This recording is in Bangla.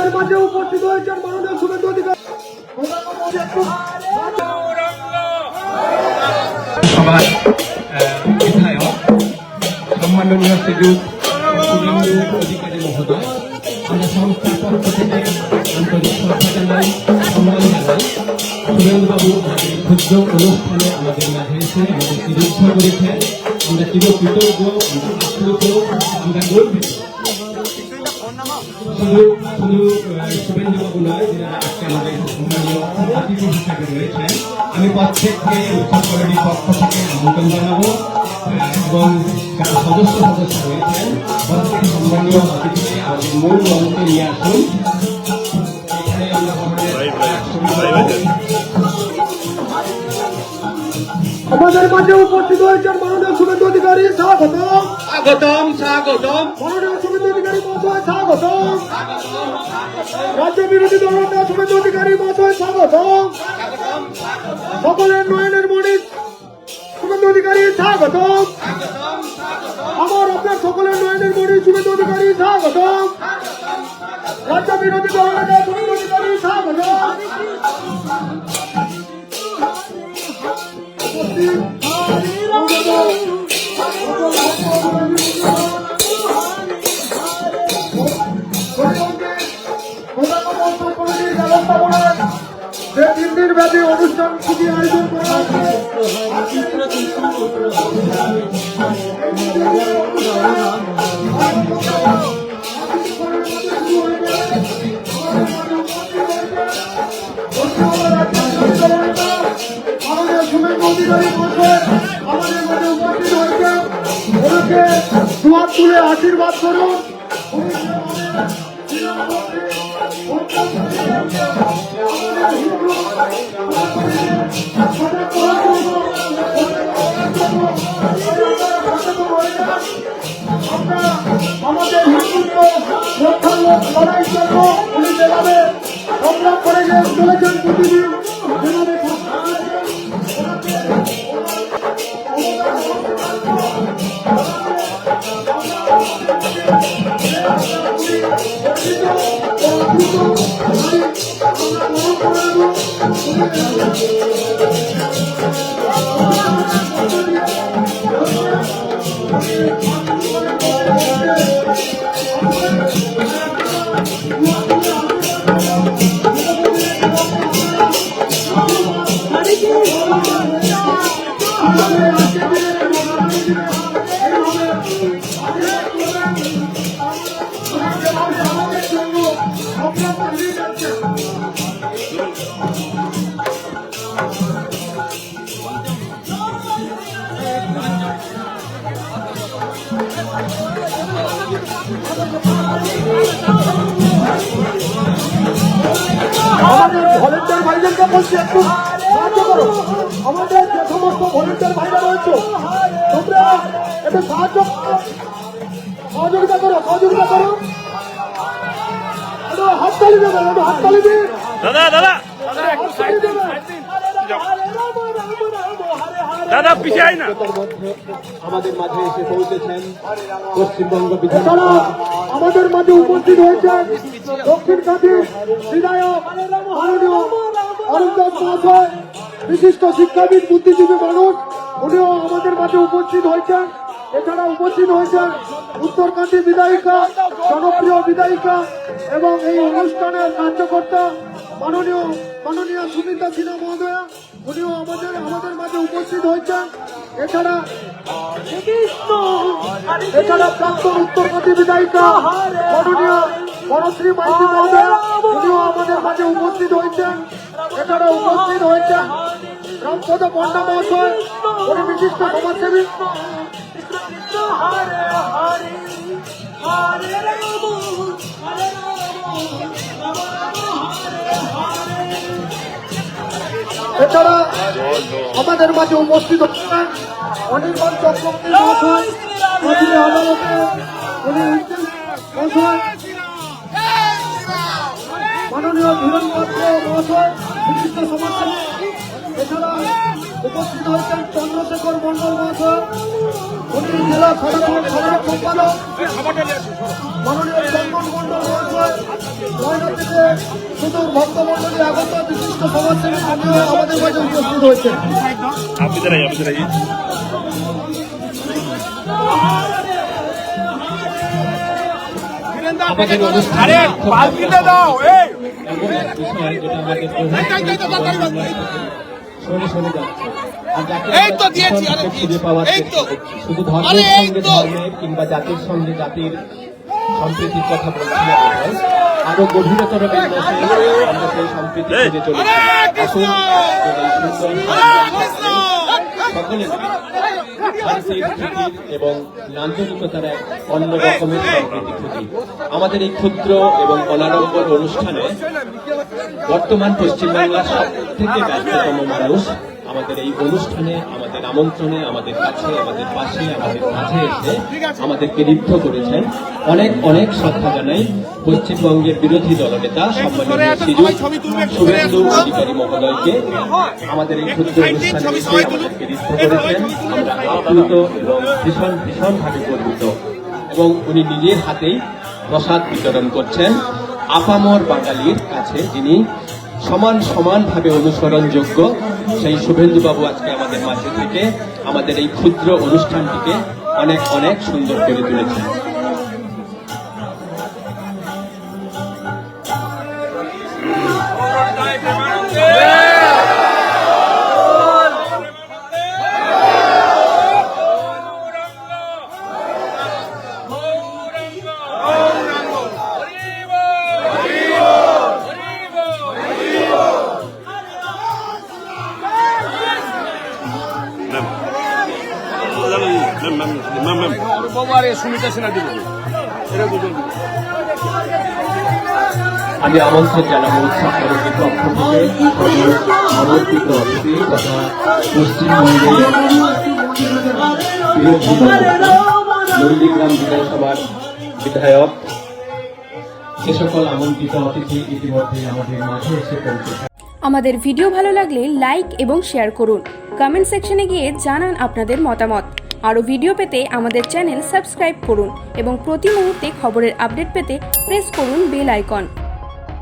আমাদের মাঝে উপস্থিত হয়েছেন মাননীয় শুভেন্দু অধিকারী সবার বিধায়ক সম্মাননীয় শ্রীযুক্ত শুভেন্দু অধিকারী মহোদয়, আমরা সংস্থার পক্ষ থেকে আন্তরিক শ্রদ্ধা জানাই, সম্মান জানাই। শুভেন্দুবাবু ক্ষুদ্র অনুষ্ঠানে আমাদের মাঝে এসে আমাদের বিরুদ্ধ করেছেন। আমরা চিরকৃতজ্ঞ, আমরা আপ্লুত, আমরা গর্বিত। শুধু শুভেন্দুবাবু নয়, যারা আজকে আমাদের সম্মানীয় অতিথি হিসেবে রয়েছেন, আমি প্রত্যেককে উৎসব কমিটির পক্ষ থেকে আমন্ত্রণ জানাবো এবং যারা সদস্য রয়েছেন প্রত্যেক সম্মানীয় অতিথিকে আমাদের মূল মঞ্চে নিয়ে আসুন। এখানে আমরা আমাদের মাঝে উপস্থিত হয়েছেন মাননীয় শুভেন্দু অধিকারী, স্বাগতম স্বাগতম স্বাগতম। মাননীয় শুভেন্দু অধিকারী মহাশয়, স্বাগতম। রাজ্য বিরোধী দলনেতা শুভেন্দু অধিকারী মহাশয়, স্বাগতম। সকলের নয়নের মণি শুভেন্দু অধিকারী, স্বাগতম। আমার আপনার সকলের নয়নের মণি শুভেন্দু অধিকারী, স্বাগতম। রাজ্য বিরোধী দলনেতা শুভেন্দু অধিকারী, স্বাগতম। যে 3 দিন ব্যাপী অনুষ্ঠান সূচি আয়োজন করা হয়েছে আমাদের শুভেন্দু অধিকারী মহাশয় আমাদের মাঝে উপস্থিত হয়েছে। ওনাকে দুহাত তুলে আশীর্বাদ করুন। আমাদের হিন্দুত্ব রক্ষার লড়াই জন্য উনি যেভাবে সংগ্রাম করে চলেছেন প্রতিদিন, যেভাবে আমাদের ভলেন্টিয়ার ভাইদেরকে বলছি একটু সাহায্য করো। আমাদের যে সমস্ত ভলেন্টিয়ার ভাইরা রয়েছে তোমরা একটু সহযোগিতা করো একটু হাততালি দেবেন, একটু হাততালি দিন দাদা পিছিয়ে না। আমাদের মাঝে এসে পৌঁছেছেন পশ্চিমবঙ্গ বিধানসভা। আমাদের মাঝে উপস্থিত হয়েছেন দক্ষিণ কাঁথির বিধায়ক মাননীয় অরুণ দাস মহাশয়, বিশিষ্ট শিক্ষাবিদ, বুদ্ধিজীবী মানুষ, উনিও আমাদের মাঝে উপস্থিত হয়েছেন। এছাড়া উপস্থিত হয়েছেন উত্তরকান্তি বিধায়িকা, জনপ্রিয় বিধায়িকা এবং এই অনুষ্ঠানের কার্যকর্তা মাননীয় সুমিতা সিনহা মহোদয়া, উনিও আমাদের মাঝে উপস্থিত হয়েছেন। এছাড়া প্রাক্তন উত্তরকান্তি বিধায়িকা মাননীয় বনশ্রী মাইতি মহোদয়া, উনিও আমাদের মাঝে উপস্থিত হয়েছেন। এছাড়া উপস্থিত হয়েছেন রামপদ পণ্ডা মহাশয়, উনি বিশিষ্ট সমাজসেবী। এছাড়া আমাদের মাঝে উপস্থিত হচ্ছেন অনির্বাণ চক্রবর্তী মহাশয়, আদালতে উনি মহাশয়, মাননীয় ধীরেন পাত্র মহাশয়, বিশিষ্ট সমাজসেবী। এছাড়া উপস্থিত হয়েছেন চন্দ্রশেখর মন্ডল মহাশয়, উনি জেলা সাধারণ সম্পাদক। মাননীয় চন্দন মন্ডল মহাশয়, শুধু ভক্তমণ্ডলী আগত বিশিষ্ট সমাজসেবী কর্মীরা আমাদের মাঝে উপস্থিত হয়েছে। আমাদের অনুষ্ঠানে এমন এক বিষয় যেটা আমাদের শোনে শোনে যাচ্ছে। আর যাকে আমরা খুঁজে পাওয়ার চেষ্টা করছি। শুধু ধর্মের সঙ্গে ধর্মের কিংবা জাতির সঙ্গে জাতির সম্প্রীতির কথা বলছি না, আরো গভীরতর বিন্যাসে আমরা সেই সম্প্রীতি খুঁজে চলেছি। আসুন সকলে শান্তির স্থিতির এবং নান্দনিকতার এক অন্য রকমের সম্প্রীতি খুঁজি। আমাদের এই ক্ষুদ্র এবং অনাড়ম্বর অনুষ্ঠানে বর্তমান পশ্চিমবাংলার সব থেকে ব্যস্ততম মানুষ আমাদের এই অনুষ্ঠানে, আমাদের আমন্ত্রণে, আমাদের কাছে, আমাদের পাশে, আমাদের মাঝে এসে আমাদেরকে ঋদ্ধ করেছেন। অনেক অনেক শ্রদ্ধা জানাই পশ্চিমবঙ্গের বিরোধী দলনেতা সম্মানীয় শ্রীযুক্ত শুভেন্দু অধিকারী মহোদয়কে। আমাদের এই ক্ষুদ্র অনুষ্ঠানে এসে আমাদেরকে ঋদ্ধ করেছেন। আমরা আপ্লুত এবং ভীষণ ভীষণভাবে গর্বিত। এবং উনি নিজের হাতেই প্রসাদ বিতরণ করছেন আপামর বাঙালির কাছে, যিনি সমানভাবে অনুসরণযোগ্য সেই শুভেন্দু বাবু আজকে আমাদের মাঝে থেকে আমাদের এই ক্ষুদ্র অনুষ্ঠানটিকে অনেক অনেক সুন্দর করে তুলেছেন। আমি আমন্ত্রণ জানাবো উৎসব কমিটির পক্ষ থেকে আমন্ত্রিত অতিথি তথা পশ্চিমবঙ্গের বিরোধী নন্দীগ্রাম বিধানসভার বিধায়ক, যে সকল আমন্ত্রিত অতিথি ইতিমধ্যে আমাদের মাঝে এসে পৌঁছেছে। আমাদের ভিডিও ভালো লাগলে লাইক এবং শেয়ার করুন। কমেন্ট সেকশনে গিয়ে জানান আপনাদের মতামত। আরও ভিডিও পেতে আমাদের চ্যানেল সাবস্ক্রাইব করুন এবং প্রতি মুহূর্তে খবরের আপডেট পেতে প্রেস করুন বেল আইকন।